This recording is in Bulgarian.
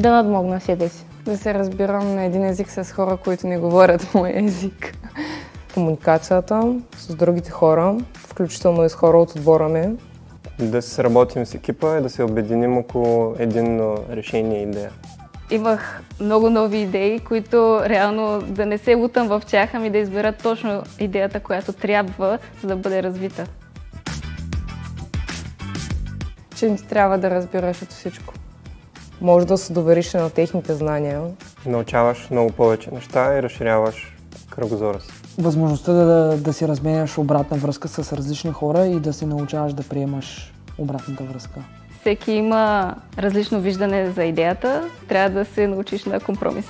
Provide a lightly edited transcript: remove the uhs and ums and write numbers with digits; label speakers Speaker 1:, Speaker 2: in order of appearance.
Speaker 1: да надмогна себе си.
Speaker 2: Да се разбирам на един език с хора, които не говорят моя език.
Speaker 3: Комуникацията с другите хора, включително и с хора от отбора ми.
Speaker 4: Да се работим с екипа и да се обединим около един решение и идея.
Speaker 1: Имах много нови идеи, които реално да не се лутам в тях, ами да избера точно идеята, която трябва, за да бъде развита.
Speaker 2: Че не ти трябва да разбираш от всичко.
Speaker 3: Може да се довериш на техните знания.
Speaker 4: Научаваш много повече неща и разширяваш кръгозора си.
Speaker 5: Възможността да си разменяш обратна връзка с различни хора и да се научаваш да приемаш обратната връзка.
Speaker 1: Всеки има различно виждане за идеята, трябва да се научиш на компромис.